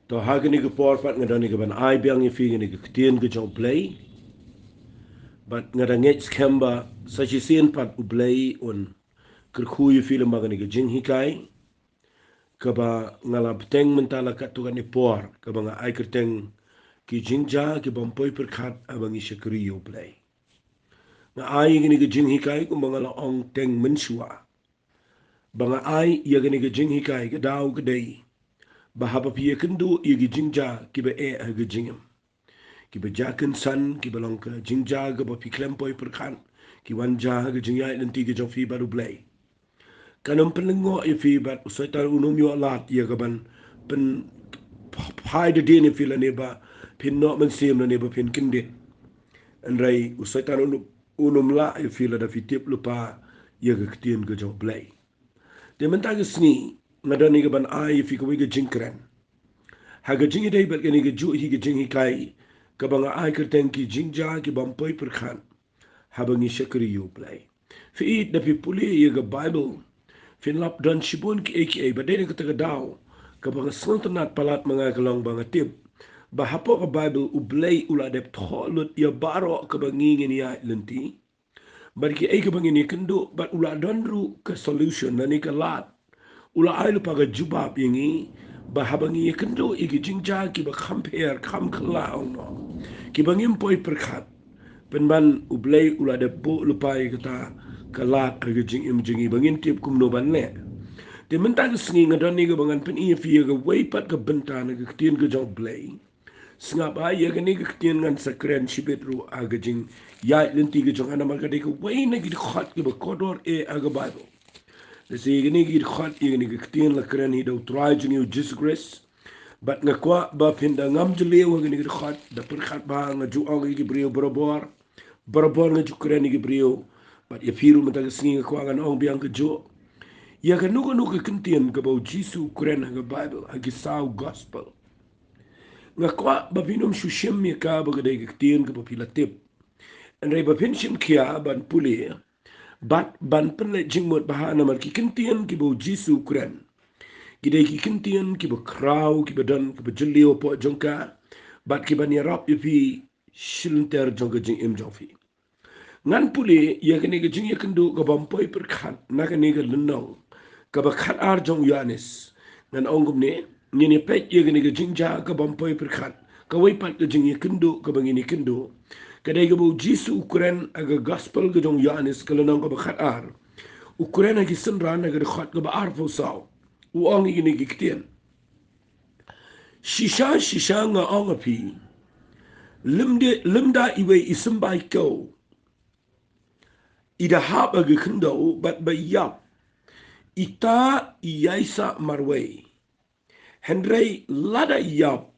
to hagani ke porpat ngadani ke ban ai biang ye fi ni ke tien ke jong Blei, but ngadanget skemba sa chi sien pat u Blei on kerku ye fi lemagani ke jing hikai ke ba ngala beteng mentala kat tu ni por ke ba nga ai kerteng ki Jingjia ki bompoi Pyrkhat abangi Shakri u Blei nga ai gini ke jing hikai ku mangala ong teng mensua banga ai ye gini ke jing hikai ke dau ke dei ba haba pie kendo ye ke Jingjia ki ba e a ke jingem ki ba jaken san ki ba long ke Jingjia ke ba pi klempoi Pyrkhat ki wanja ke Jingjia nanti ke jong fi baru Blei kanam penlengo e fi bat usaitar unum yo lat ye ke ban pen pai de dine fi la ne ba pin no men sim la ne ba pin kinde en rai usaitar unum la e fi la da fi tip lupa ye ke tien ke jong Blei de menta ke sni ngadani ke ban ai fi ko ke jingkren ha ke jingi dei bat ke ni ke ju hi ke jingi kai ke banga ai ke ten ki Jingjia ki bompoi Pyrkhat habangi Shakri yu Blei fi it da fi puli ye ke Bible fin lap dan shibun ki aka ba dene kata daw ka banga sontanat palat mga kalong banga tip ba hapo ka Bible u Blei ula dep tholut ya baro ka bangi ngini ya lenti bari ki aka bangi ni kendo bat ula donru ka solution na ni ka lat ula ailu pa ka jubab yangi ba habangi ya kendo iki Jingjia ki ba compare kam kala no ki bangim poi Pyrkhat penban u Blei ula dep bo lupai kata kalat aga jing im jingi bangin tip kum no ban le te mentang singi ngadon ni ga bangan pen ia fi ga wei pat ga benta na ga tien ga jong Blei singap ai ya ga ni ga tien ngan sakren shibet ru aga jing ya lenti ga jong ana marga de ga wei na gi khat ga ba kodor e aga Bible le se ga ni gi khat ga ni ga tien la kren hi do try jing you just grace bat nga kwa ba pinda ngam jle wa ga ni ga khat da Pyrkhat ba nga ju ang gi brio borobor borobor nga ju kren gi brio but if hiru mata singi ko angan ong biang ke jo ya ka nuka nuka kentien ka bau jisu kren ha Bible ha sau gospel nga kwa ba pinum shushim ya ka ba gadai ka tien ka ba pilatip en rei ba pinshim kia ban puli bat ban penle jingmot bahana mar ki kentien ki bau jisu kren gidai ki kentien ki ba kraw ki ba dan ki ba jelio po jongka bat ki ba ni rap ipi shilter jongka jing im jongfi ngan puli ya kene ke jing ya kendo ka bompoi Pyrkhat na kene ke lenong ka ba khat ar jong Yohanes ngan ongum ne ni pet ya kene ke Jingjia ka bompoi Pyrkhat ka wei pat ke jing ya kendo ka bangini kendo ka dai ke bo jisu ukuran aga gospel ke jong Yohanes ka lenong ka ba khat ar ukuran agi senran aga khat ka ba ar fo saw u ong ni ke kitien shisha nga ong api limda iwe isimbai ko ida haba ge kendo bat ba yap ita iaisa marway hendrei lada yap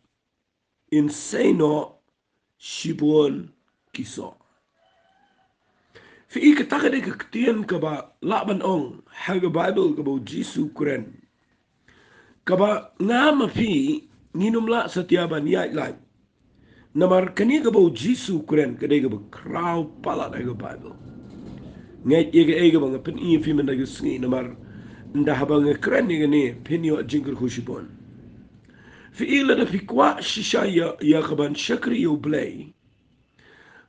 inseno shibon kiso fi ikataka de ktien ka ba laban ong haga Bible ka ba jisu kren ka ba ngama fi nginumla setiaban yai lai namar kani ka ba jisu kren ka de ka ba kraw pala da Bible ngay ega bang pen i fi men daga sngi namar nda habang kren ni penyo jingle khushibon fi ila da fi kwa shisha ya kaban Shakri yo Blei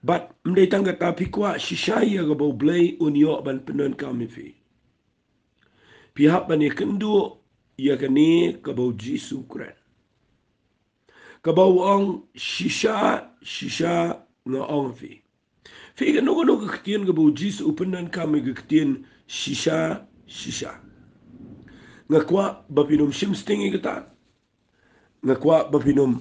but mde tanga ta fi kwa shisha ya gabo Blei unyo ban penon kami fi hab ban kendo ya kani kabo jisu kren kabo ong shisha nga ong fi Figa nuga ktien gabo jis upenan kami ktien shisha. Nga kwa bapinum shimstingi kata. Nga kwa bapinum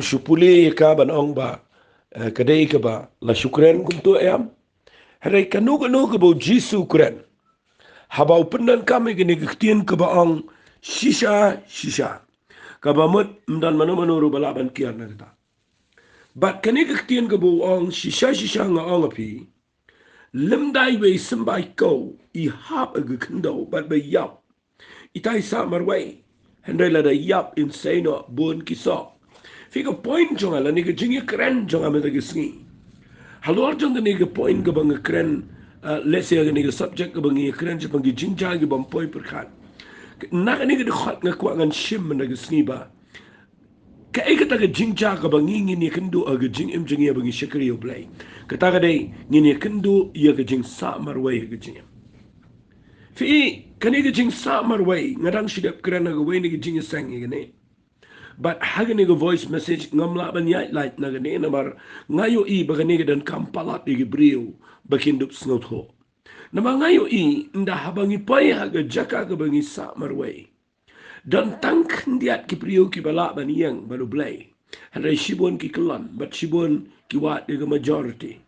shupuli ka ban ong ba kadai ka ba la shukren kumto em. Harai ka nuga bo jisu kren. Haba upenan kami gini ktien ka ba ong shisha. Ka ba mut mdan manu balaban kiar na kata. But kani ktien ka bo ong shisha nga ong api. Limdai we simbai ko I hap a gekendo but be yap itai sa marway hendela da yap insano bun kiso figa point jonga la niga jingi kren jonga me da gisngi halor jonga niga point ga bang kren let's say ga niga subject ga bang kren je bang Jingjia ga bang point Pyrkhat na ga niga de khat nga kwa ngan shim na gisngi ba Kai kata ke Jingjia ka bangi ngini kendo aga jingim jingia bangi Shakri yo Blei. Kata ka dai ngini kendo ia ke jing sa marway aga jingim. Fi kani ke jing sa marway ngadang shidap kerana ga way ni ke jing sang ngene. But hagani ga voice message ngamla ban yai light na gane namar ngayo I bagani ga dan kampalat di brio bakindup snot ho. Nama ngayo I nda habangi pai haga jaka ga bangi sa marway. Dan tangk ndiat ki priyo ki bala ban yang baru Blei. Hadai shibon ki kelon, but shibon ki wat the majority.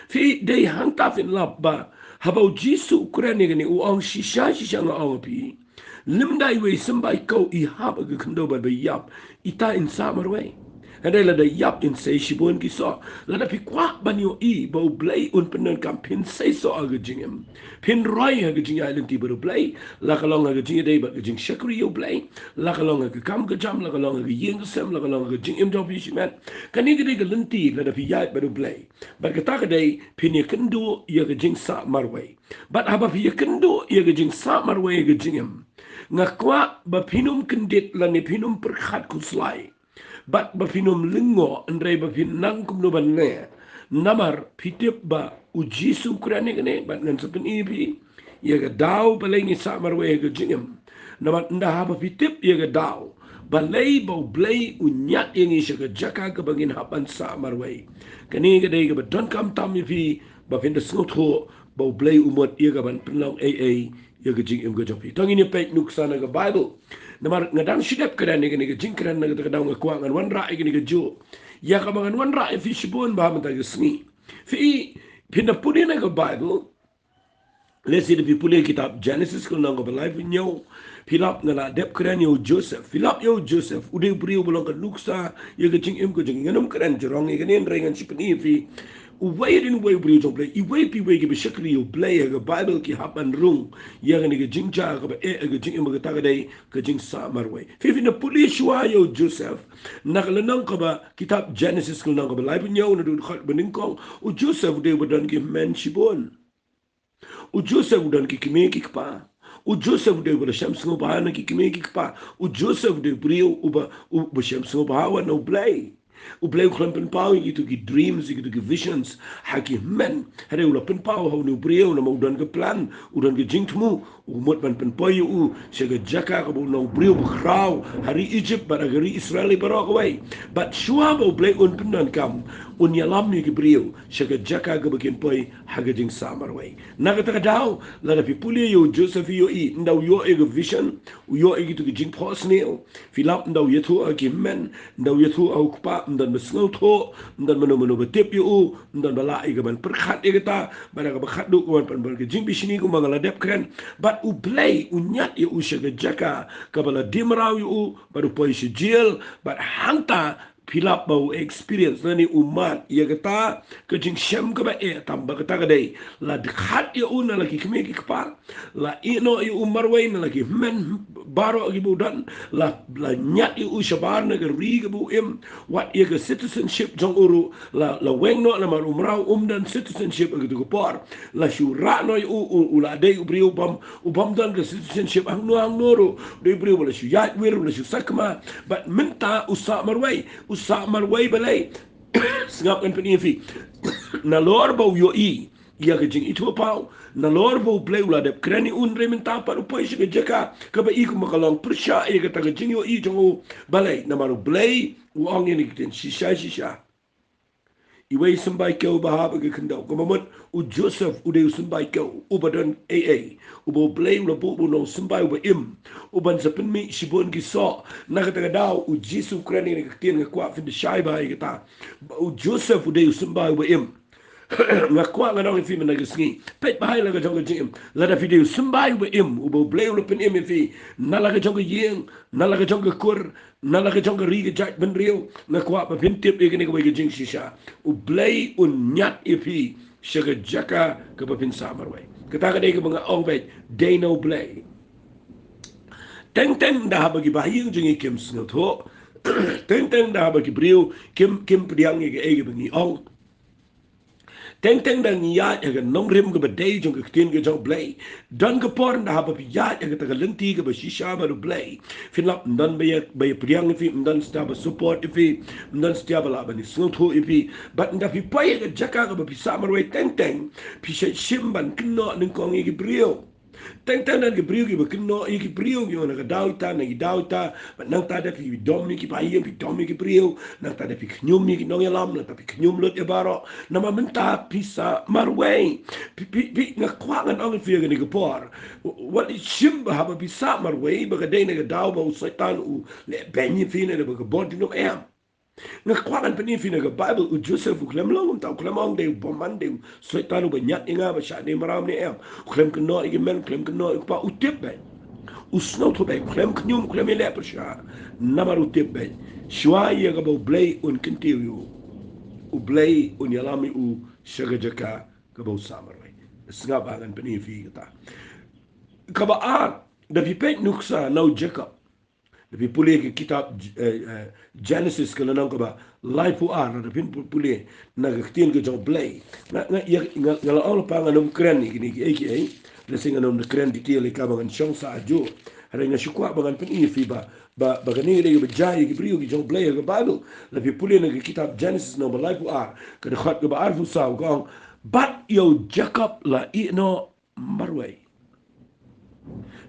Fi day hang tafin lap ba habau jisu Ukraine gani uang shisha nga ang pi. Limdai we sambai kau I haba ga kendo ba yap ita in summer way. Hadai la da yap in say shibon ki so la da pi kwa ban yo I bau Blei un penan kam pin say so aga jingem. Pin roi aga jing island ti baru Blei la kalong aga jing day ba jing Shakri yo Blei la kalong aga kam ga jam la kalong aga yeng sem la kalong aga jing im do fi shiman kani ga ga lenti la da pi yai baru Blei ba ka ta ga dai pin ye kendo ya ga jing sa marway but haba pi ye kendo ya ga jing sa marway ga jingem ngakwa ba pinum kendit la ni pinum Pyrkhat kuslai but ba pinum lingo andre ba pin nang kum no ban ne namar pitip ba ujisu Ukraine gane bat ngan sepen ipi ia ga dau balengi sa marwe ga jingem namar nda haba pitip ia ga dau balei bau Blei unyat yang isya ga jaka ga bangin hapan sa marwe kani ga dai ga don kam tam ipi ba pinda snot ho bau Blei umot ia ga ban penlong AA ia ga jingem ga jopi tang ini pek nuksana ga Bible namar ngadang shidap kada ni ga jingkran na ga daw ga kuangan wan ra ga jo ya ka mangan wan ra fi shibon ba mata ga sngi fi pinda pudi na ga Bible let's see the people kitab Genesis ko nang ga life nyo pilap ngala dep kran yo Joseph pilap yo Joseph ude brio bolong ka nuksa ya ga jingem ko jing nganum kran jorong ga nen rengan sipni fi uway din way brio jong Blei iway pi way ga Shakri yo Blei ga Bible ki hapan rung ya ga ni ga Jingjia ga ba ga jing ga ta ga dai ga jing sa marway fi na police wa yo Joseph nakalanang ka ba kitab Genesis ko nang ka ba live nyo na dun khat beningkong u Joseph de bodan ki men shibon u Joseph dan ki kimi ki pa u Joseph de bodan shams ngo ba na ki kimi ki pa u Joseph de brio u ba shams ngo ba wa no Blei u Blei klampen pau itu ki dreams itu ki visions haki men hare ula pen pau hau no brio na mau dan ke plan u dan ke jingtmu u mot ban pen pau u sega jaka ka no brio bukrau hari Egypt bara hari Israel bara away but shua u Blei un penan kam un yalam ni ki brio sega jaka ka bakin pau haga jing samar way naga ta daw la da pipuli yo Joseph yo I ndaw yo e vision u yo e gitu ki jing posneo filap ndaw yetu ki men ndaw yetu au pa dan besnau tho dan mano betip yu dan bala iga ban Pyrkhat igata bana ka bakhat du ko pan ban jing bisini ko mangala dep kren but u Blei unyat yu shaga jaka ka bala dimraw yu baru poi shijil but hanta pilap bau experience nani umat ia kata ke jing syam ka ba tambah kata ka dai la dekhat yu na lagi kemi ki kepal la ino yu marway na lagi men baro agi budan la nyat yu shabar na ri ga bu im what ia ke citizenship jong uru la weng no na mar umrau dan citizenship agi tu por la syura no yu la dai ubri ubam dan ke citizenship ang no ro dai bri wala syu yat wir wala syu sakma but minta usa marway usa marway balai sngap kan penifi na lor bau yo I ia ke jing itu pau na lor bau Blei ula dep krani un rementa pa upoi shi jeka ka ba iku makalong persya ia ke ta jing yo I jong balai na maru Blei uang ini kiten shisha iway sambai kau bahaba ke kendau komamot u Joseph ude sambai kau ubadan AA ubo Blei ula bu no sambai uba im uban sapen mi shibon ki so na kata daw u Jisu krani ni kiten ke kwa fin de shaiba ikata u Joseph ude sambai uba im ngakwa nganong fi managisngi pet bahay la jong jing la da video sambai uba im ubo Blei ula pen im fi na la jong yeng na la jong kur na la jong ri jat ben rio ngakwa pa pintip e gani ko jing shisha u Blei un nyat ifi shaga jaka ka pa pin samarway kata ka dai ka mga ongbe day no Blei teng da bagi bahing jing ikim snot ho teng da bagi brio kim priang ge ege bangi ong teng teng dan ya ga nong rem ga badai jong ga tien ga jong Blei dan ga por na haba ya ga ta ga lenti ga ba shisha ba Blei filap dan ba ya priang fi dan sta ba support fi dan sta ba la ba ni so tho fi but nda fi pa ga jaka ga ba fi sa mar we teng teng fi shimban kno ning kong gi brio teng teng dan gebrio gi bekno i gebrio gi ona gadauta na gidauta but nang ta da fi dom ni ki pa i fi dom gi brio nang ta da fi knyum ni nong yalam na ta fi knyum lot e baro na ma menta pisa marway pi na kwangan ong fi ga ni gepor what is shimba ha ba pisa marway ba ga de na gadau ba usaitan u le benyi fi na ba ga body no am nga kwakan pani fina ga Bible u Joseph u klem long ta klem ong de bomban de soitanu ba nyat inga ba sha de maram ni em klem kno i men klem kno pa u tip be u snow to be klem knyum klem le per sha namar u tip be shwa ye ga ba Blei un continue u Blei un yalami u shaga jaka ga ba samar we snga ba gan pani fi ta ka ba a da vi pe nuksa no Jacob Tapi pulih ke kitab Genesis kalau nang kaba life ar na pin pulih na ketien ke jong Blei na ngala all pa nganom kren ni gini ki na singa nom de kren detail ka bangan shong sa ajo hare nga shukwa bangan pin i fi ba gani le ba jai ki brio ki jong Blei ke Bible tapi pulih na kitab Genesis no life ar ke de khat ke ba ar fu sa gong but yo Jacob la i no marway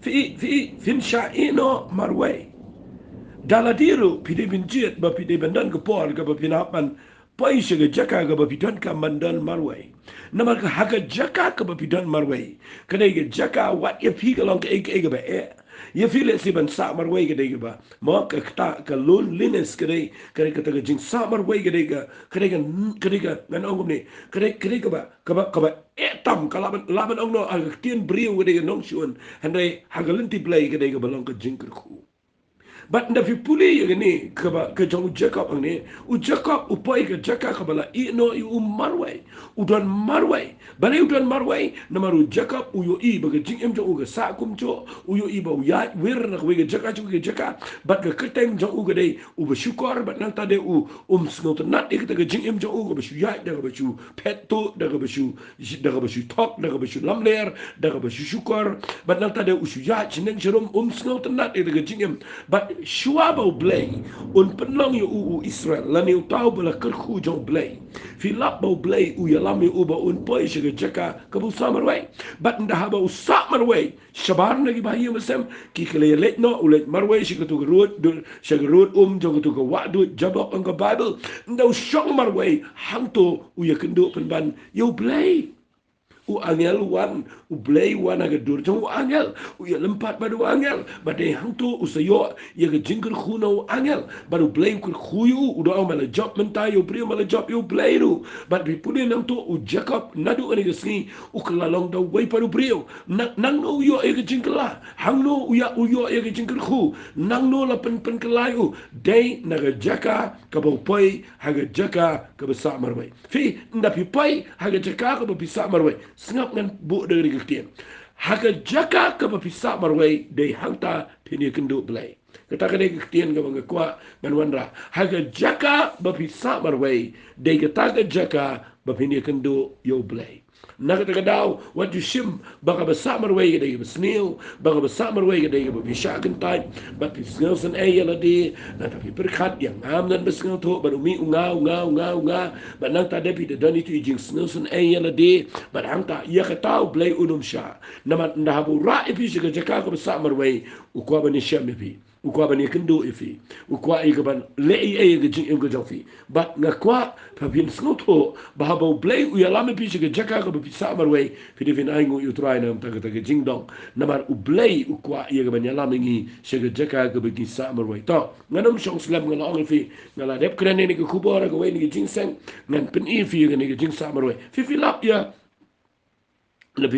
fi sha i no marway Daladiru pide binjit ba pide bandan ke por ke ba pinapan pai sege jaka ke ba pidan ka mandan marway nama ke haga jaka ke ba pidan marway kene ke jaka wat ye pi kalong ke ke ba ye feel it siban sa marway ke de ba mo ke ta ke loneliness ke de ke ta ke jing sa marway ke de ke ngan ong ni ke ba tam kalaban laban ong no ag tien brio ke de nong shun hande haga lenti Blei ke de ke balong ke jing ku But na fi puli yang ni ke jong Jacob ang ni u Jacob upai ke jaka kabala I no I marway udan marway bale udan marway na maru Jacob u yo I baga jing em jong u ke sa kum cho u yo I ba u ya wir na ke jaka chu ke jaka but ke keteng jong u ke dei u be syukur but nang tade u snot nat ke jing em jong u ke syu ya da ke syu pet to da ke syu tok da ke syu lamler da ke syu syukur but nang tade u syu ya chineng jerom snot nat ke jing em but shua ba Blei un penlong yu Israel la ni tau bala kerkhu jong Blei filap ba Blei u yalami u ba un poi shega jaka ka bu samar wai but nda ha ba u samar wai shabar na gi ba yu masem ki kle let no u let marwai shega tu road shega road jong tu ka wa du jabok ang ka Bible nda u shong marwai hangto u yakendo penban yu Blei u angel wan u Blei wan aga dur jong u angel u ya lempat badu angel badai hangtu u sayo ya ga jingker khuna u angel badu Blei kur khuyu u do mala job menta yo brio mala job yo Blei ru bad bi pune nang to u Jacob nadu ani gasni u kalalong da wai padu brio nang no yo ya ga jingkela hang no u yo ya ga jingker khu nang no la pen kelai u dei naga jaka ka bo poi haga jaka ka ba sa marwai fi nda pi pai haga jaka ka ba pi sa marwai sengap ngan bu dari ketien haga jaka ka ba pisa marway de hangta pini kendo Blei kata ka de ketien ka bang kwa ngan wanra haga jaka ba pisa marway de kata ka jaka ba pini kendo yo Blei nak kata daw what you shim baka ba sa marway de ba sneel baka ba sa marway de ba bisha kan tai ba pisngel san ay yala de na tapi Pyrkhat yang am dan besngel to ba umi unga ba nang ta depi de dani tu jing sneel san ay yala de ba hang ta ya kata Blei unum sha na ma nda habu ra ipi shiga jaka ka ba sa marway u kwa ba ni sham ipi u kwa ba ni kendo ifi u kwa i ka ban le ai ga jing im ga jofi ba na kwa pa bin snel to ba ha Blei u ya lame pi shiga jaka ka bisa marway fidi fin aingu yu try na taga jing dong namar u Blei u kwa ia ga banyala mingi shega jaka ga bagi sa marway to nganam shong slam ngala ong fi ngala dep krene ni ga kubora ga we ni jing seng ngan pen i fi ga ni jing sa marway fi lap ya the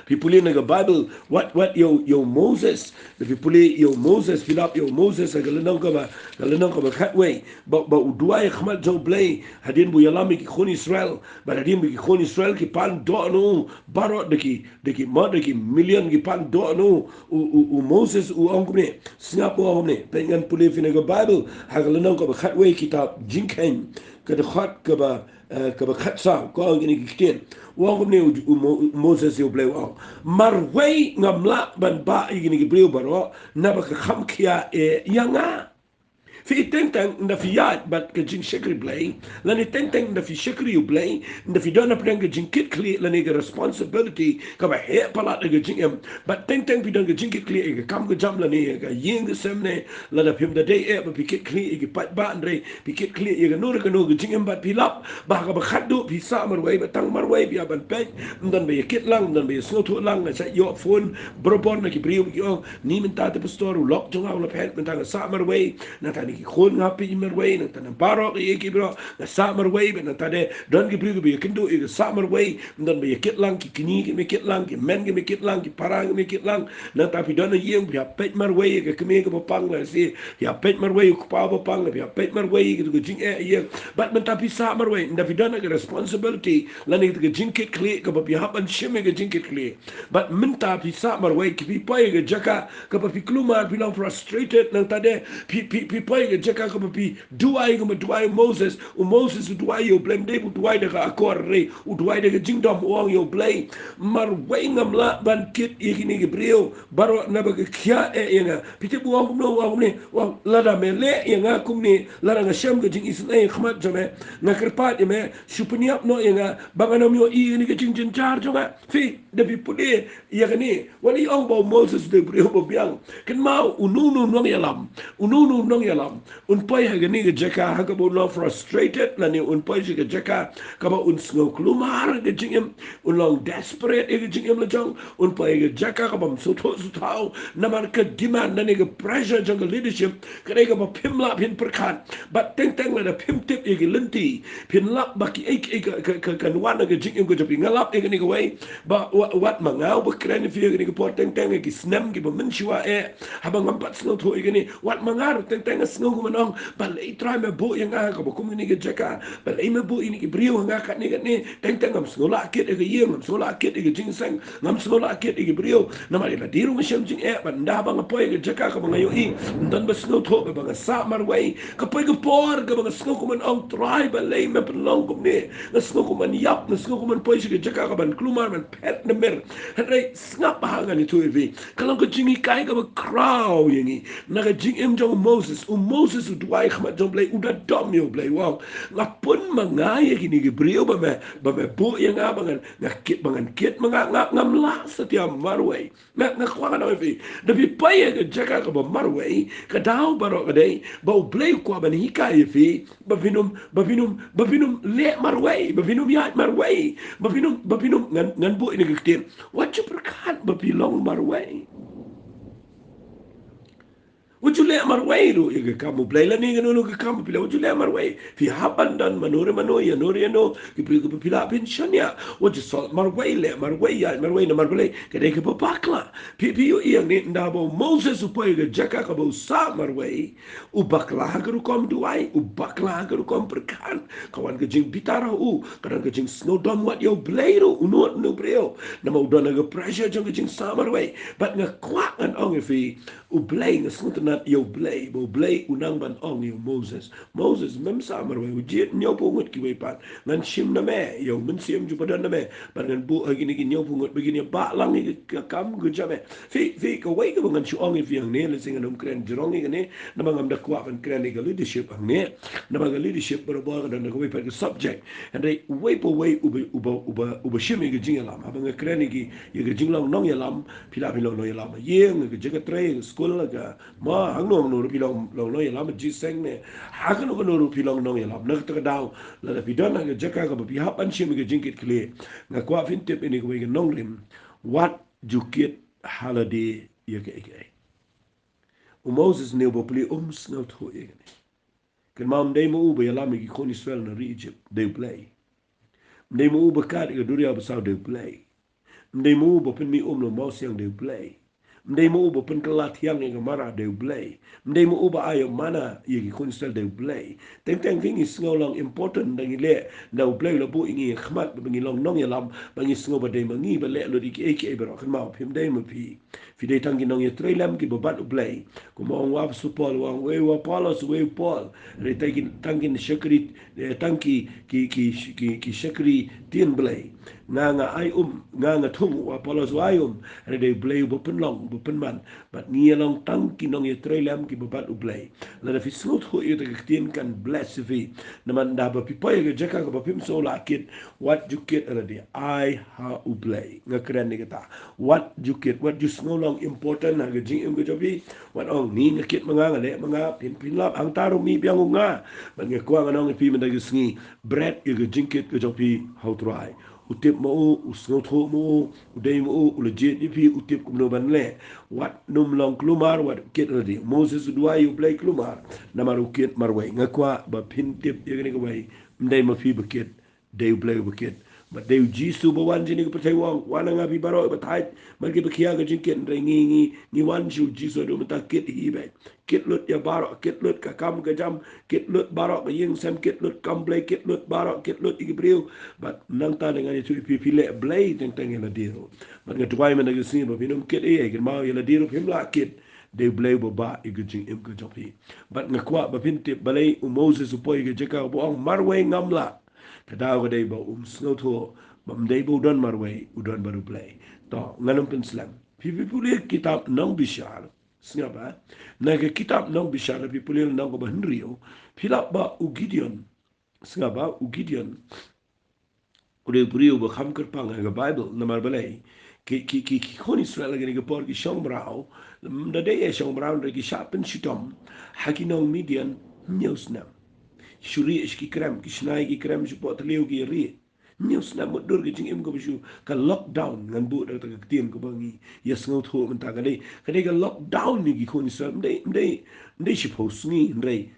people in the Bible what yo Moses the people yo Moses fill up yo Moses galenong ka ba khatway ba udua khmal jo Blei hadin bu yalami ki khon Israel ba hadin ki khon Israel ki pan do no baro de ki million ki pan do no u Moses u ongme singapore ongme pengan puli fi the Bible galenong ka ba khatway kitab Jingjia kada khat kaba khat sa ko ngini kiten wa ko ne Moses yo Blei wa marway ngamla ban ba ngini Blei baro na ba kham khia e yanga fi tentang na fi yat bat ke jing Shakri Blei lani tentang na fi Shakri you Blei na fi dona prang ke jing kit clear lani ke responsibility ka ba he pala ke jing em but tentang fi don ke jing kit clear ke kam ke jam lani ke ying ke semne la da pim da day e ba fi kit clear ke pat ba andre fi kit clear ke no ke jing em bat pi lap ba ka ba khadu fi sa mar wai ba tang mar wai bi ban pe dan be kit lang dan be so to lang sa yo phone brobon na ki brio yo ni min ta te pastor lok jong au la pet min ta sa mar wai na ta ni khon nga pi mer wei na tan baro ki bro na summer wei na tade don ki brigu bi kindu i summer wei don be kit lang ki kini ki me kit lang ki men ki me kit lang ki parang me kit lang na ta pi don yeng ya pet mer wei ke keme ke pang la si ya pet mer wei ku pa pang ya pet mer wei ki jing e ye but men ta pi summer wei na pi don ke responsibility la ni ke jing kit clear ke bi hapan shime ke jing kit clear but men ta pi summer wei ki pi pai ke jaka ke pi klumar pi long frustrated na tade pi pai ke jaka ka pi duai ka duai Moses o Moses duai yo blame de duai de ka akore o duai de jingdom o yo blame mar wengam la ban kit ikini ke brio baro na ba kya e yenga pite bu wa no wa ne wa la da me le yenga kum ni la nga sham ke jing isne khmat jame na kerpat me supniap no yenga bangano yo i ni ke jing jin char jonga fi de bi pude yegani wali ong bo Moses de brio bo biang ken mau ununu no yalam ununu no yalam un pai ha gani ga jaka ha ka bo lo frustrated la ni un pai ga jaka ka ba un snow klumar ga jingem un long desperate ga jingem la jong un pai ga jaka ka bam so to so tau na man ka demand na ni ga pressure jong ga leadership ka re ga ba pim la pin Pyrkhat but teng teng la da pim tip ga lenti pin lap ba ki ka wan ga jingem ga japi ngalap ga ni ga wai ba wat mangau ba kren fi ga ni ga pot teng teng ga snam ga ba min shiwa e ha ba ngam pat snow to ga ni wat mangar teng teng snow ga manong balai try me bo yang ga ko kum ni ga jaka balai me bo ini ki brio nga kat ni teng teng ngam snola kit ga yeng ngam snola kit ga jingseng ngam snola kit ga brio na mari la diru masham jing e ban da ba nga poi ga jaka ka ba ngayo i dan ba snow to ba nga sa mar wai ka poi ga por ga ba snow ko man ong try balai me long kum ni na snow ko man yap na snow ko man poi ga jaka ka ban klumar man pet na mer hai snap ha ga ni to evi kalau ko jingi kai ga ba crow yengi na ga jing em jong Moses Moses duai khmat jom Blei udah dom yo Blei wow ngapun mangai kini ke brio ba me bu yang abangan bangan kit ngam la setiap marway nak kwa na fi da bi paye ke jaka ka ba marway ka dau baro ka dei ba Blei kwa ban hikai fi ba vinum le marway ba vinum ya marway ba vinum ngan bu ini ke tin what you Pyrkhat ba bilong marway Ujule marway ru iga kamu Blei la ni ganu ke kamu pila ujule marway fi haban dan manure ya no ki pila pin shanya uju sol marway le marway ya marway na marway ke de ke bakla pi yo yang ni ndabo Moses upoy ga jaka ka bo sa marway u bakla garu kom duai u bakla garu kom Pyrkhat kawan ke jing bitara kadang ke jing snow dom wat yo Blei ru unu no breo na mau dona ga pressure jong ke jing sa marway but nga kwak an ong fi u Blei nga snut yo Blei bo Blei unang ban ong yo Moses mem samar we ujit nyo pungut ki wepan ngan shim na me yo men sim ju padan na me ban ngan bu agini ki nyo pungut begini ba lang ni kam gu jame fi ko wei ko ngan chu ong fi ang ne le sing anum kren jrong ni ne na bangam da kwa ban kren ni ga leadership ang ne na bang leadership bro bo ga na ko we pa subject and they wei po wei uba shim ni ga jing lam abang kren ni ki ye ga jing long nong ya lam pila long no ya lam ye ga jaga tre school ga ma hang no no pilong long no yalam ji seng ne hakan no no pilong no yalam nak ta daw la da bidon na jaka ka bi hapan shim ga jinkit kle na kwa fin tip ini ko ga nong lim what jukit holiday ye ke Moses ne bo pli snow to ye ken mam de mo uba yalam ki kon Israel na Egypt de Blei de mo uba kat ga duria ba sa de Blei de mo uba pin mi no mo siang de Blei Mdei mo uba penkelat yang yang mara de Blei. Mdei mo uba ayo mana ye konsel de Blei. Teng vingi sngo long important dangi le na Blei lo bu ingi khmat bangi long nong ya lam bangi sngo ba de mangi ba le lo di ki bro kan ma phim de mo pi. Fi de tangi nong ye trailam ki ba bat Blei. Ko mo wa su pol wa we wa polos we pol. Re tangi Shakri tangi ki Shakri tien Blei. Nga ai nga thung wa polos wa re de Blei bo pen long bo pen man but ni long tang ki nong ye trailam ki bo bat Blei la da fi snot ho ye de tien kan bless vi na man da ba pi po ye jaka ko ba pim so la kit what you get ala de I ha Blei nga kren ni kata what you get what you no long important na ge jing em ge jobi what ong ni nga kit manga nga le manga pin lap ang taru mi biang nga man ge kwa nga nong pi man da ge sngi bread ye ge jing kit ge jobi how try utip mo usngot ho mo udai mo legit ipi utip kumno ban le wat num long klumar wat kit radi Moses dua yu play klumar namaru kit marwai ngakwa ba pin tip ye ni ko bai mdai ma fi bakit dei play bakit but dei jisu ba wan jini ko patai wang wana ngabi baro ba tai man ki bakia ga jinket ndai ngi wan ju jisu do mata kit hi bai kit lut ya baro kit lut ka kam ga jam kit lut baro ba yeng sam kit lut kam play kit lut baro kit lut igibriu but nang ta dengan itu pi le Blei teng la diro man ga tuai man ga sin ba pinum kit e ga mau ya la diro pim la kit de Blei bo ba igujing im ga jopi but nga kwa ba pin tip balai Moses upoi ga jeka bo marwe ngamla kadaw ga dei ba snotho bam dei bo don marwe udon baru Blei to nganam pin slam pi puli kitab nang bishar singapa na ga kitab nang bishar pi puli nang ba henrio pilap ba u Gideon singapa u Gideon udah beriu berkham kerpang dengan Bible nama balai ki kon Israel lagi ni por ki shong brau da de shong brau de ki shapen shitom hakinong Midian newsnam shuri ki krem ki shnai ki krem ju pot leu ki ri newsnam modur ki jing im ko bu ka lockdown ngan bu da ta tien ko bangi yes ngot ho man ta ka dei ka lockdown ni ki kon Israel ndai shi pos ni ndai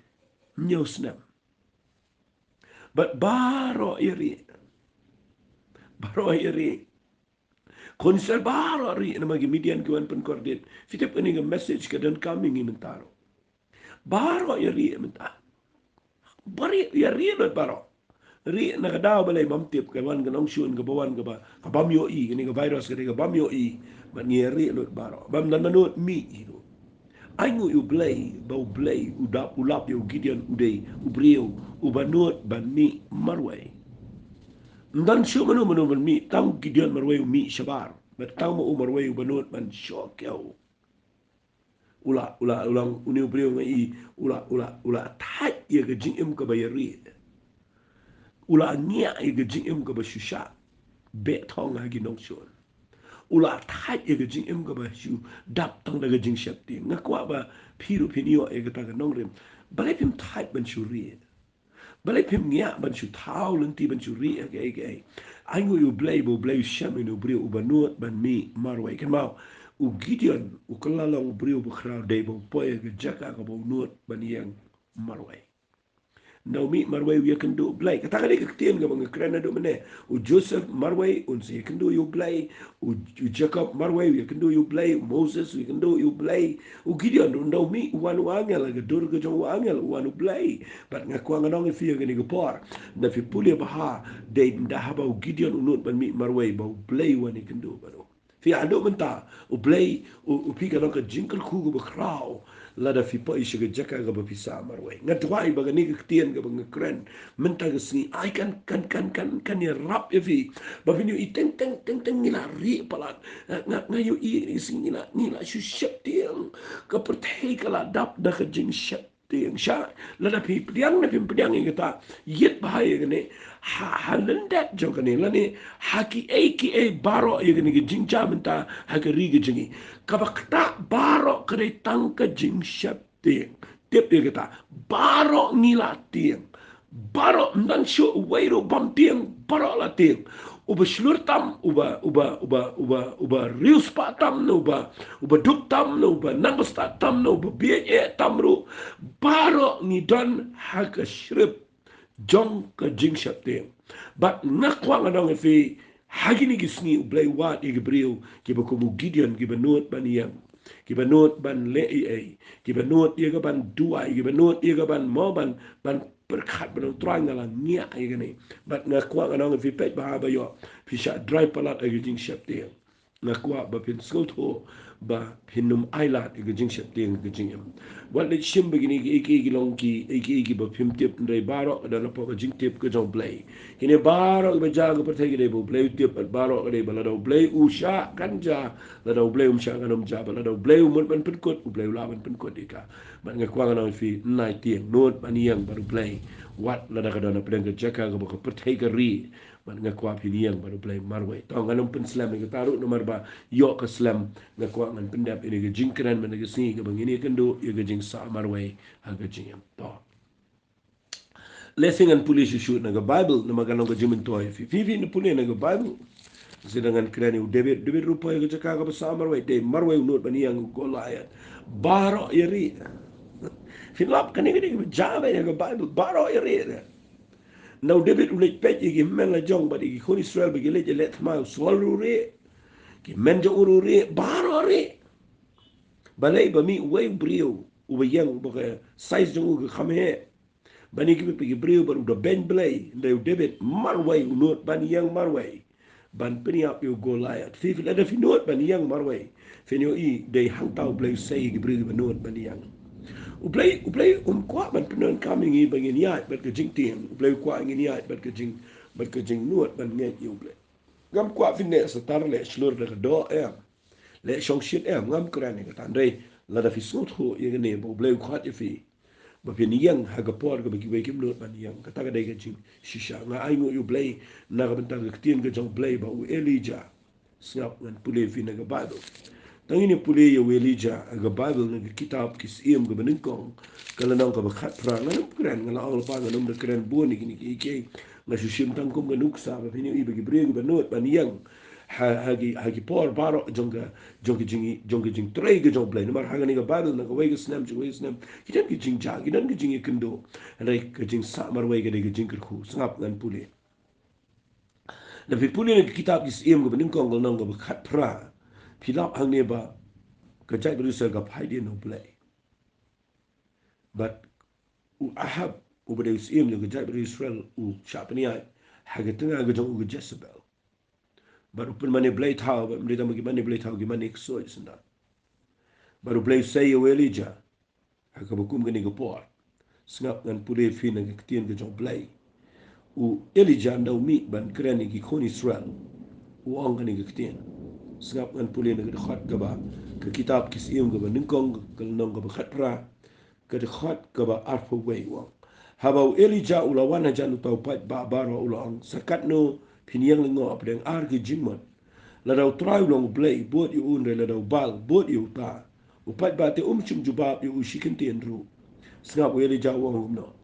newsnam but baro iri baro iri konsel baro iri nama gi median kuan pen kordit fitip ini ga message ka dan kami ngi mentaro baro iri menta bari iri lo baro ri na ga daw balai bam tip ka wan ga nong shun ga bawan ga ba ka bam yo i ni ga virus ga bam yo i ba ni iri lo baro bam dan manut mi iro ai ngu yu Blei bau Blei udap ulap yo Gideon udei ubriu ubanut ban mi marwai dan syu manu ban mi tang Gideon marwai mi shabar but tang mo marwai banut ban syok yau ulang uni ubriu ngai ula tai ye ga jing im ka bayari ula nia ye ga jing im ka ba shusha be thong ha gi nong shon ula tai ye ga jing im ka ba shu dap tang da ga jing shap ti ngakwa ba phiru phinio ye ga ta ga nong rem balai pim tai ban shu ri balai pim ngia ban shu thau lung ti ban shu ri ge ai ngu yu Blei bo Blei sham inu brio u banut ban mi marwai kan mau u Gideon u kalala u brio bu khrau de bo poe ge jaka ka bo nut ban yang marwai no mi marwai wi kan do Blei kata ka de tien ga bang krana do mene u Joseph marwai un se kan do yu Blei u Jacob marwai wi kan do yu Blei Moses wi kan do yu Blei u Gideon do mi wan wangel ga dur ga jo wangel wan Blei bat nga kwa nga nong fi ga ni ga por na fi puli ba ha de da Haba u Gideon unut ban mi marwai ba Blei wan ni kan do ba do fi ando menta u Blei u pi ga ka jinkal ku ga ba krau la da fi po ishe ga jaka ga ba pisa marwai nga twai ba ga ni ga tien ga ba nga kren menta ga sni ai kan ya rap ya fi ba fi ni teng ni la ri pala nga yu i sing ni la shu shep tiang ka perthei ka la dap da ka jing shep tiang sha la da pi piang na pi piang ga ta yet ba ya ga ne halan dat jo ga ne la ne haki e baro ya ga ne ga jing cha menta ha ga ri ga jingi ka ba ta baro ka de tang ka jing shep tiang tip dia kata baro ngila tiang baro nang syo wairo bam tiang baro la tiang uba slur tam uba rius pa tam no uba duk tam no uba nangsta tam no uba bie tam ru baro ni don haka shrip jong ka jing shap tiang but ngakwa ngadong fi hagini gisni Blei wat igibriu ki ba kumu Gideon ki ba nuot baniyang ki banut ban le ki banut ia ga ban dua ki banut ia ga ban mo ban Pyrkhat ban trang ngala ngia ai gani bat nga kwa nga nong fi pet ba ba yo fi sha dry palat ai jing shap te nga kwa ba pin skul tho ba pinum ailat ai jing shap te ga jing em wat le shim begini ki long ki ba pim tip ndai baro da na po ga jing tip ga jong Blei kini baro ba ja ga per thai ga bo Blei tip baro ga ba la do Blei u sha kan ja la do Blei sha kan ja ba la do Blei mun ban pin kot Blei la ban pin kot ika ba nga kwa nga nong fi nai tieng not ban yang baru Blei wat la da ka dona pedang ka jaka ka baka pertai ka ri man nga kwa piniang baru Blei marwai tau nganong pen slam nga taru nomor ba yo ka slam nga kwa ngan pendap ini ka jingkran man ka sini ka bang ini kendo ya ka jing sa marwai ha ka jing to lesingan pulis shoot na ka Bible na maganong ka jimin toy fi ni pulis na ka Bible sidangan krani David rupa ya ka jaka ka basa marwai de marwai unut baniang Goliath baro iri Filap kan ini jabe ya ke Bible baro iri. Now David ulit pet igi men la jong but igi kon Israel bagi let let ma swalu re. Ki men jo uru re baro re. Balai ba mi way brio u yang bo size jong u khame. Bani ki bigi brio baru da ben Blei ndai David marway unot ban yang marway. Ban peniap yo Goliath. Fi ada finot ban yang marway. Finyo I dei hang tau Blei say igi brio banot ban yang. Blei kuat ban penon kami ngi bangin yat bat ke jing tiang kuat ngi yat bat ke jing nuot ban ngai yu Blei ngam kuat finne setar le slur de do le shong shit ngam kran ni katan dei la da fi sot ho ye ne bo Blei kuat ye fi ba fin yang ha ga por ga bagi kim nuot ban yang kata ga dei ga jing shisha nga ai mu yu Blei na ga ban ta ga tien ga jong Blei ba u Elijah snap ngan pule fi na ga ba do Tang ini pulih ya Elijah aga Bible na kitab kis iem ga beningkong kala nang ka bakhat pra nganum kren ngala ang pa nganum de kren bo ni ki nga shushim tang kum ganuk sa ba pini ibe gibre ga benot ban yang hagi por baro jonga jing trei ga jong Blei mar hagani ga Bible na ga we ga snam kitan ki jing ja kitan ki jing kendo rai ka jing sa mar we ga de ga jing ku sangap ngan pulih na fi pulih na kitab kis iem ga beningkong ga nang ga bakhat pra Pilap hang ni ba kajai berusaha gap haidi no Blei. But u Ahab u bade usim ni kajai beru Israel u syapni ai hagatanga gajong u Jezebel. Baru pun mani Blei tahu ba mereka mani Blei tahu gimana ikso isenda. Baru Blei say u Elijah hakabukum gani gapor. Sengap ngan pulih fin ngan ketien gajong Blei. U Elijah ndau mi ban keren ni kon Israel. U ang gani ketien. Sengap ngan pulih nak dekat ke ba ke kitab kisium ke ba ningkong ke nong ke ba khatra ke dekat ke ba arfu wei wang Haba Elijah ulawan aja nu tau pat ba baro ulang sakat no piniang lengo apdeng ar ke jimmat la dau trai long Blei buat yu un la dau bal buat yu ta upat ba te chum jubab yu shikin tien ru sengap Elijah wang no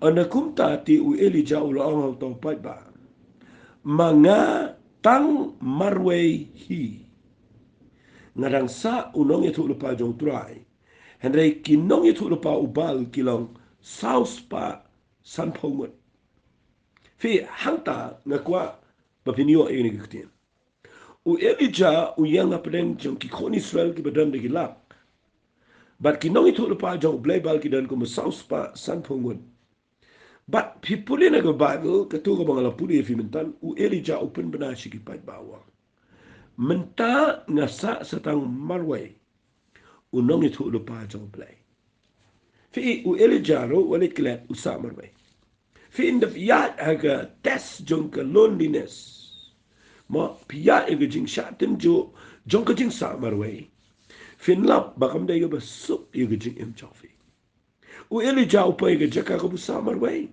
anakum ta ti u Elijah ulang tau pat ba manga tang marway hi ngadang sa unong itu lupa jong trai henry kinong itu lupa ubal kilong saus pa san pomut fi hangta ngakwa bapinyo ini kektin u Elijah u yang apeng jong ki kon Israel ki badan de gilak but kinong itu lupa jong Blei bal ki dan ko saus pa san pomut but people in the Bible ketua bangala puli fi mentan u Elijah open benar sikit pai bawang menta ngasa setang marway unong itu lupa jong Blei fi u Elijah ro walit klet usa marway fi in the yat aga test jong ka loneliness ma pia ega jing shatin jo jong ka jing sa marway fin lap bakam de ga basuk ega jing em chafi u Elijah upai ga jaka ka busa marway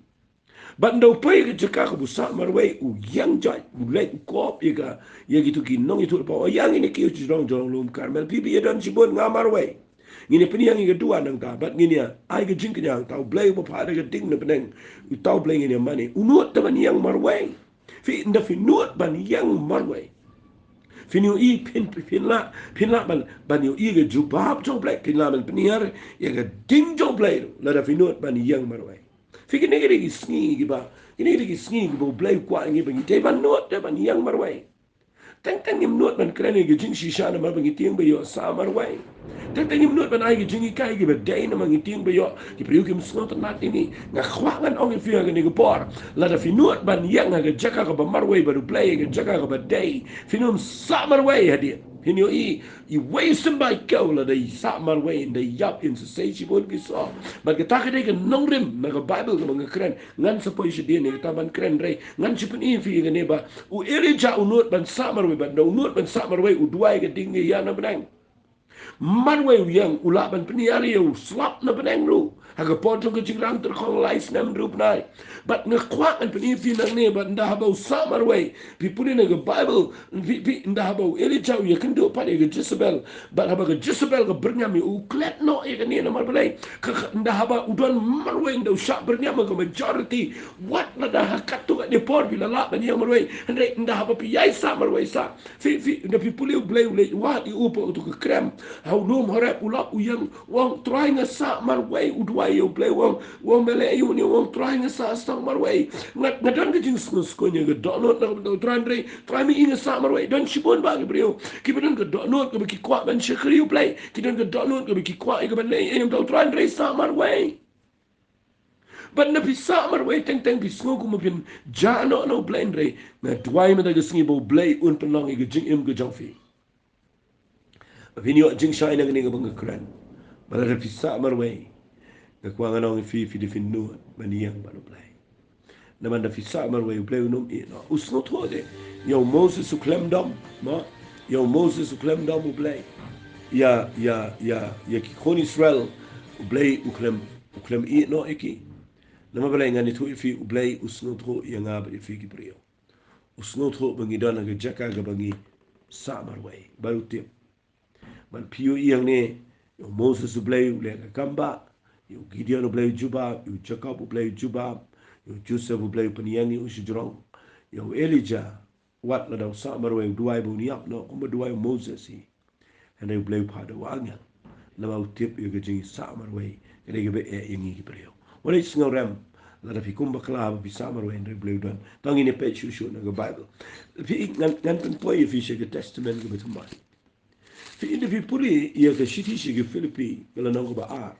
Bandau pai ke jaka ke busak marway u yang jai u lek kop ya gitu kinong itu pa yang ini kiu jong lum karmel pipi dan sibon ngamarway ngini peni yang kedua nang ta bat ngini ai ke jing kenyang tau Blei ba pa de ding na peneng u tau Blei ngini mani unut taban yang marway fi nda fi nuot ban yang marway Finu I pin la ban yu I ke jubab jong Blei pin la ban peniar ya ke ding jong Blei la da finut ban yang marway Fikir ni kiri sngi giba, ini kiri sngi giba Blei kuat ngi bagi. Tapi ban not, tapi ban yang marway. Teng imnut man kren ge jing shisha na mar bangi tiang bayo samar way. Teng imnut man ai ge jing kai ge bedai na mangi tiang bayo ki priu kim snot nat ini nga khwangan ong fi ge ni ge por la da finut ban yang ge jaka ge ba mar way baru Blei ge jaka ge bedai finum samar way hadi hinyo I way somebody go la dai samar way in the yap in say chi bon ki so but ge tak de ge nongrim na ge bible ge mang kren ngan sa po shi ni ta ban kren rei ngan chi pen fi ge ne ba u elija unut ban samar way ban unut ban samar way u duai ge ding ya na benang manwe yang ulaban peniari u slap na benang ru haga potong ke jingrang terkong lais nam rup nai but ngekwa an peni fi nang ne but nda haba samar way people in the bible fi nda haba elija ya kendo pa de Jezebel but haba ke Jezebel ke bernyami u klet no e ke ne na mar belai nda haba udon manwe nda usha bernyama ke majority what la da hakatu ke de por bila la ben yang marwe nda haba pi yai samar way sa fi nda people u Blei what u po tu ke krem how nom harap ulap uyang wong trying a sa marway udway u Blei wong mele ayu ni wong trying a sa stang marway ngadon ke jing skonya ke donot na try me inga sa marway don shibon ba ke brio ki bedon ke donot ke ki kwa ban Shakri u Blei ki don ke donot ke ki kwa ke ban le ayam do try sa marway but na bisa marway teng bisngo ko mapin jano no Blei na dway me da gesngi bo Blei un penong ke jing im ke jongfi Vinyo jing shine ng nga bang kran. Bala pisa marway. Nakuha nga nang fi di finu maniyang balo Blei. Naman da pisa marway Blei unum ino. Usnot hode. Yo Moses u klemdom, ma. Yo Moses u klemdom u Blei. Ya ki kon Israel u Blei u klem ino iki. Nama Blei nga nitu ifi u Blei usnot ho yang ab ifi ki priyo. Usnot ho bangi dana ga jaka ga bangi sa marway. Baru tip. Man piu yang ni Moses Blei le kamba you Gideon Blei juba you Jacob Blei juba you Joseph Blei peniangi usijrong you Elijah wat la daw sa marwe duai bu niap no ko duai Moses hi and they Blei pa do angel na mau tip you gajing sa marwe kare ge be e ingi breo wala isngoram la da fikum bakla bi sa marwe and Blei don tangi ne pe shu na ga Bible fi ngan pen toy fi she testament ge betumai fi inde fi puli ia ke shiti shi ke Filipi kala nang ba ar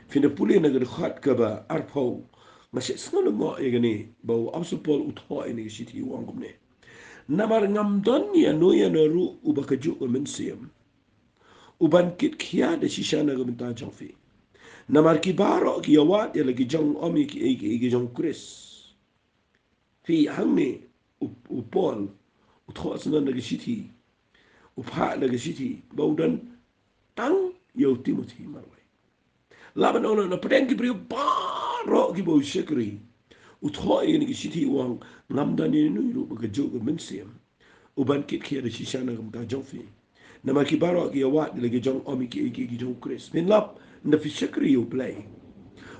fi ne puli na ge khat ka ba ar pau ma se snolo ngo e gani ba apsupol utho e ne shiti wang gumne namar ngam don ya no ya no ru u ba ka ju men siam u ban kit khia de shishana ge menta jongfi namar ki baro ki yawat ya lagi jong omi ki jong Chris fi hangni u pol utho asna na ge shiti upha laga city baudan tang yo Timothy marway laban ono na pedeng ki brio baro ki bo Shakri utho ni ki city wang ngamdan ni nu ru ba jo ga mensiam uban kit ki da shishana gam ta jofi na ma ki baro ki awat lagi jong omi ki jong Chris min lap na fi Shakri u Blei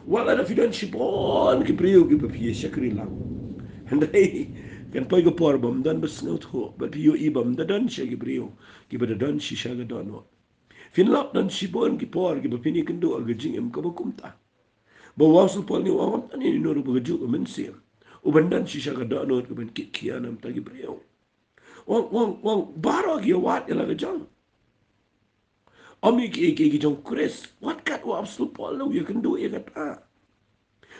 wala na fi don shibon ki brio ki ba fi Shakri lang handai kan poi go por bom dan bes no tho but yo ibam da dan she gibrio ki ba dan shi sha ga dan no fin lap dan shi bon ki por ki ba pini kendo ga jing em ka ba kumta ba wasul pol ni wa tan ni no ru ba ju men sim u ban dan shi sha ga dan no ki ban ki kianam ta gibrio wong baro ki wat ela ga jang ami ki jong Chris what kat wa wasul pol lo you can do it ta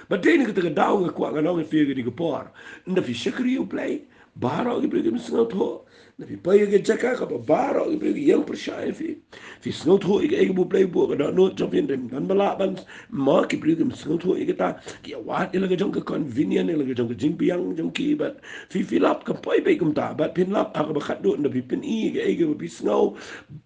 but then kita ke daun ke kuat kanong ke figure ke por nda fi Shakri u Blei baro ke beri snot ho na fi pai ke jaka ka baro ke beri yang percaya fi snot ho ke bu Blei bu ka no jom fin dem dan balaban ma ke beri snot ho ke ta ki wat ele ke jong ke convenient ele ke jong ke jingpiang jong ki but fi lap ka pai be kum ta but pin lap ka ba khat do nda fi pin ke bu snow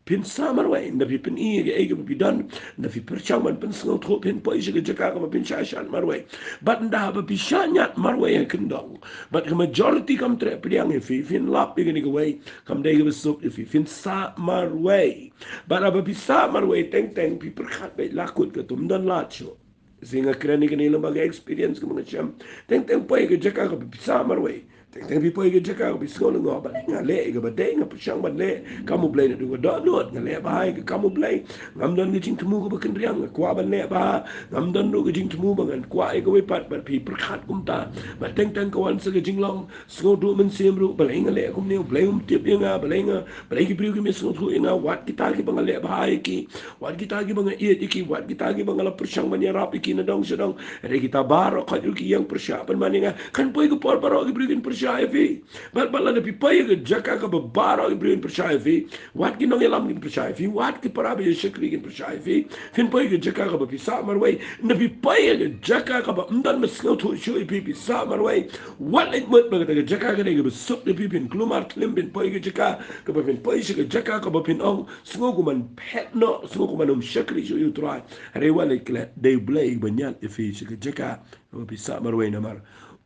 pin summer way nda fi pin ke bu dan nda fi perchang man pin snot ho pin pai ke jaka ka pin shan marway but nda ba bisanyat marway kendong but the majority kam tre priang if fin lap igani go way kam dai go sup if fin sa marway but aba bisa marway teng pi Pyrkhat be lakut ka tum dan lacho singa krani kani lembaga experience ko mga cham teng pai ke jaka ka bisa marway Tapi poi ke jaka bi skol ngo ba nga le ga ba de nga pushang ba le kamu Blei na du do no nga le ba hai kamu Blei ngam don gi jing temu ko ba ken riang kwa ba le ba ngam don do gi jing temu ba ngan kwa e ko we pat ba pi Pyrkhat kum ta ba teng teng ko wan se ge jing long sko du men sim ru ba le nga le kum ne Blei tip nga ba le gi priu gi mes ngo thu nga wat kita gi ba nga le ba hai ki wat kita gi ba nga e ki wat kita gi ba nga la pushang ba ni rap ki na dong sedong re kita bar ko gi yang persyapan maninga kan poi ko por baro gi priu gi percaya fi bala na pipay ga jaka ka babara ibrin percaya fi wat ki nong elam ki percaya fi wat ki parabe Shakri ki percaya fi fin pay ga jaka ka bapisa marway na pipay ga jaka ka ba mdan masngaw tu shu ipi pisa marway wat it mut ba ga jaka ka ga sup ni pipin klumar tlim bin pay ga jaka ka ba fin pay shi ga jaka ka ba fin ong sngo ko man pet no sngo ko man Shakri shu yu try re wala kla de Blei banyan ifi shi ga jaka ba pisa marway na mar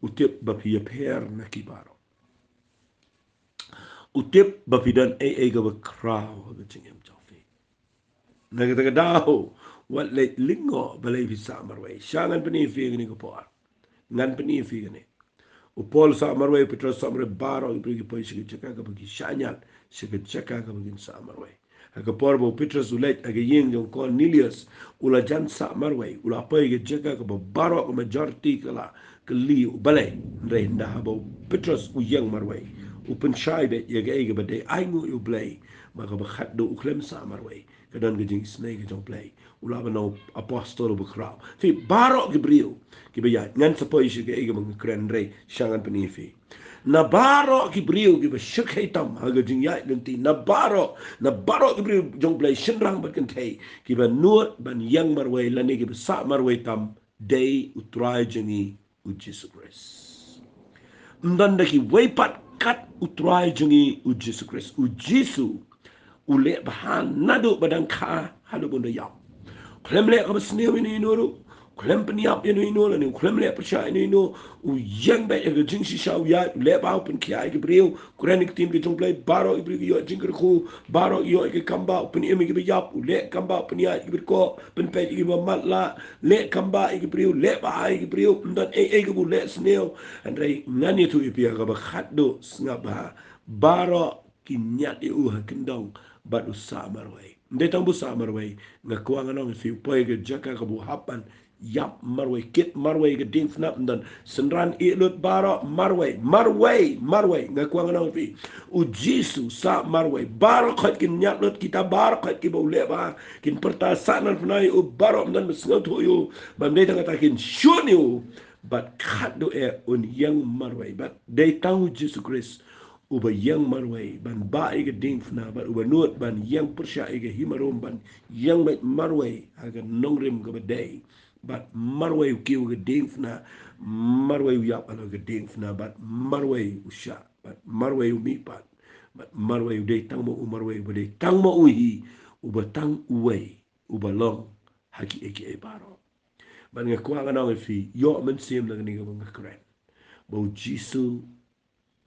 utip ba pi per na kibaro utip bapidan ga ba kraw ga chingem chofi naga taga daw wat le lingo balay fi sa marway shangan pani fi ni ko por ngan pani fi ni u pol sa marway petro sa marway baro ibri po shi chaka ga bagi shanyal shi chaka ga bagi sa marway aga por bo petro zulet aga yeng jong Cornelius ula jan sa marway ula pa ga chaka ga baro ga majority kala kali balay renda habo petro u yang marway upen shai bet ya ga ba de ai ngu u Blei ma ga ba khat do uklem sa marway ka don ga jing snake jong Blei ula ba no apostol bu krau fi baro Gabriel ki ba ya ngan sa poi shi ga mang kren re shangan pani fi na baro Gabriel ki ba shakhe tam ha ga jing ya lenti na baro Gabriel jong Blei shinrang ba kan thei ki ba nuot ban yang marway la ne ki ba sa marway tam day utrai jingi u Jesus Christ mdanda ki weipat kat utrai jungi u Jesus Christ u Jesu u le bahan nado badang ka halu bunda yap klem le ka basne ni nuru klem peniap ni nuru ni klem le percaya ni no u yang ba ga jing si shau ya le ba pen ki ai Gabriel Quranic team ki jong Blei baro ibri yo jing ku baro yo ki kamba pen emi ki yap u le kamba pen ya ki ko pen pe ki ba matla le kamba Gabriel le ba ai Gabriel ndan ga bu le sneo andrei ngani tu ipi ga ba khatdo snaba baro ki nyat u ha kendong bad usa marway ndai tang bu sa marway nga kwang anong fi poi ga jaka ka bu hapan yap marway kit marway ga ding snap dan senran ilut baro marway nga kwang anong fi u Jesu sa marway baro khat kin nyat lut kita baro khat ki bu le ba kin pertasanan fnai u baro dan mesngot yu bam ndai tang takin shuniu but khat do un yang marway but dai tang Jesus Christ uba yang marway ban ba iga ding fna ban uba nuot ban yang persya iga himarom ban yang met marway aga nongrim ga badai bat marway kiu ga ding fna marway yap ala ga ding fna bat marway usha bat marway mi pat bat marway de tang mo marway uba de tang mo uhi uba tang uway uba long haki eki e baro ban nga kwa nga fi yo men sim la ni ga nga kren bo jisu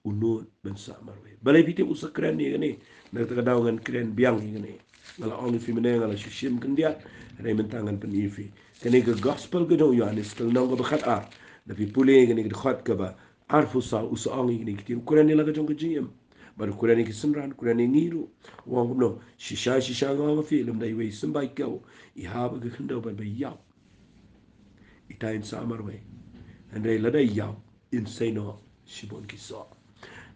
unut ben sa marwe balai piti usa kren ni gani nak ta daw ngan kren biang ni gani ngala ong fi mene ngala shishim kendia re mentangan pen ifi kani ga gospel ga do Yohanes tel nang ga khat a da fi pule gani ga khat ka ba arfu sa usa ong ni ki kren ni la ga jong ga jim bar kren ni ki simran kren ni ngiru wong no shisha ga fi lam dai we simbai ka I haba ga khndo ba yap itain sa marwe andai la dai yap insano shibon ki so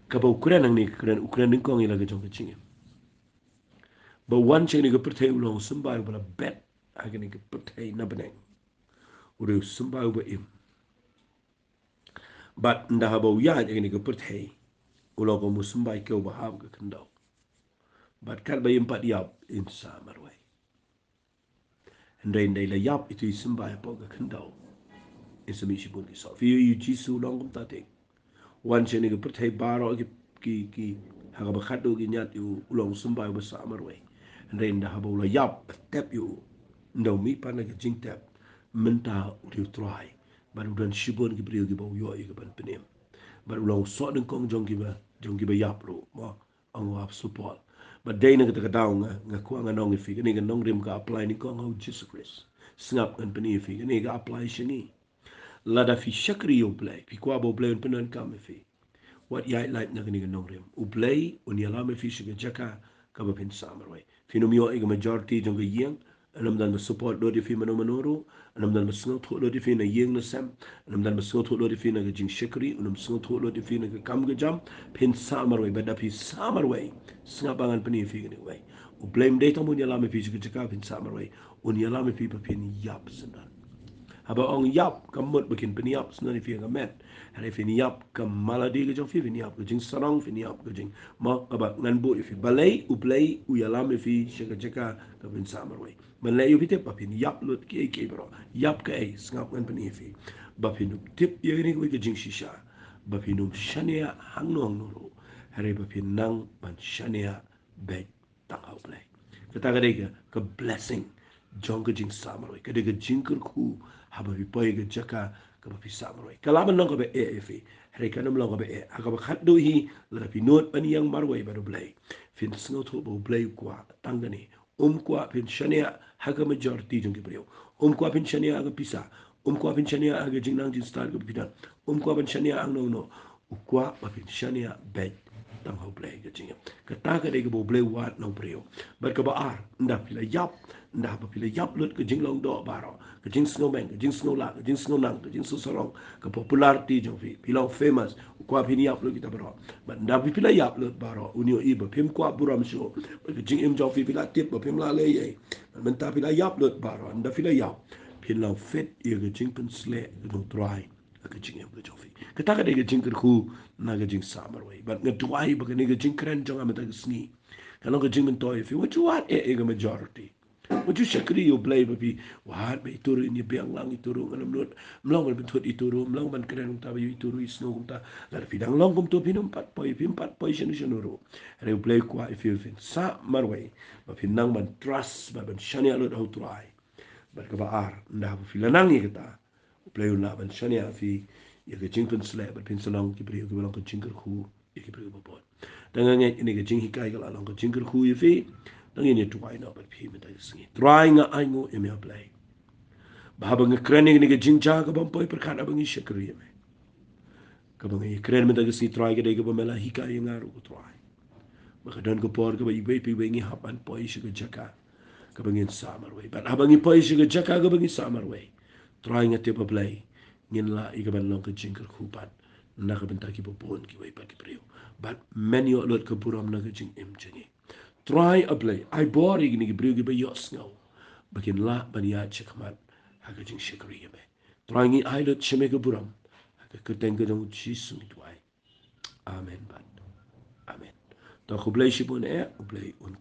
kaba ukuran ang ni ukuran ni kong ilaga jong kaching ba wan ching ni ga pertai ulong sembah bala bet aga ni ga pertai na beneng uru sembah ba im but nda ha ba ya aga ni ga pertai ulong ko musembah ke ba ha ga kendau but kal ba im pat yap insa marwai ndai ndai la yap itu sembah pa ga kendau isami shibun ki so fi yu jisu long kum ta te wan chene ga pertai baro ki ha ba khado gi nyat yu ulong sumbai ba sa marway ndai nda ha ba la yap tap yu ndo mi pa na ga jing tap menta ri try ba udan shibon gi brio gi ba yo gi ban penem ba ulong so den kong jong gi ba yap ro ma ang wap support ba dai na ga daw nga ko nga nong fi ni ga nong rim ga apply ni kong ho Jesus Christ snap kan peni fi ni ga apply shini lada fi Shakri yo Blei fi kwa bo Blei penan kam fi what yai light na gani ganong rim u Blei un yala me fi shiga jaka ka ba pin samarway fino mio iga majority jong ga yeng anam dan support do di fi mano manoro anam dan masngo tho do di fi na yeng na sam anam dan masngo tho do di fi na ga jing Shakri anam masngo tho do di fi na ga kam ga jam pin samarway ba da fi samarway singa bangan pani fi gani way u blame day tamun yala me fi shiga jaka pin samarway un yala me fi pa pin yap sandan Haba ong yap kamut bikin peniap senani fi ngamet. Hari fi niap kam maladi ke jong fi niap ke jing sarang fi niap ke jing ma kaba ngan bu fi balai u play u yalam fi shaka jaka ka bin samarway. Balai u fi pa fi niap lut ke bro. Yap ke ai ngap ngan peni fi. Ba fi nu tip ye ni ke jing shisha. Ba fi nu shania hang nong nuru. Hari ba fi nang ban shania bet tang au play. Kata kadega ka blessing jong ke jing samarway. Kadega jingker ku haba vi poi ga jaka ka ba fi samarway kalaban nong ka be fi hre kanam long ka be aga ba khat do hi la fi not pan yang marway ba do Blei fin sngo tho bo Blei kwa tangani kwa fin shania haga majority jong ke brio kwa fin shania aga pisa kwa fin shania aga jingnang jin star ka pidan kwa fin shania ang no kwa ba fin shania bet tang ho Blei ga jing ka ta ka de ga bo Blei wat no brio bar ka ba ar nda pila yap nda ba pila yap lut ka jing long do baro ka jing snow bang ka jing snow la ka jing snow nang ka jing sarong ka popularity jong fi pilau famous kwa pini yap lut kita baro but nda bi pila yap lut baro unio iba pim kwa buram show ka jing im jong fi pila tip ba pim la le ye men ta pila yap lut baro nda pila yap pilau fit ye ka jing pen sle ka jong try ka jing im jong fi ka ta ka de ka jing ku na ka jing samar way but nga dwai ba ka ne ka jing kren jong amata ka sni kalau ka jing men toy fi what you want e majority What you Shakri you Blei babi what be turu ni biang lang ituru nganam lut mlang ban thut ituru mlang ban kren ta bi ituru isno ta la fidang long kum to pinum pat poi pim pat poi shen shenuru re Blei kwa if you fin sa marway ba fin nang ban trust ba ban shania lut how try ba ka ba ar nda bu filanang ni kata Blei na ban shania fi ya ke jingpun sle ba pin salong ki bri ko long ko jingker khu ya ki bri ba bon dangang ni ke jing hikai ka long ko jingker khu yi fi nang ini tuai na bat phi meta singi try nga ai ngo em ya Blei ba ba nga kren ni ke jingjia ka bam poi Pyrkhat abang i Shakri me ka bang i kren meta singi try ke de ka ba mela hikai nga ru try ba ka dan ko por ka ba i be pi be ngi hapan poi shi ka jaka ka bang in samar we ba abang i poi shi ka jaka ka bang i samar we try nga te ba Blei ngin la i ka ban long ka jingker khu pat na ka benta ki bo bon ki we pa ki priu but many lot ka buram na ka jing em jingi try a Blei ai bori ni ki briu ki ba yos ngau bakin la ban ya chikmat ha ka jing Shakri me try ngi ai lot chime ka buram ha ka teng ka jong chi sung tuai amen ban amen to ko Blei shi bon e Blei un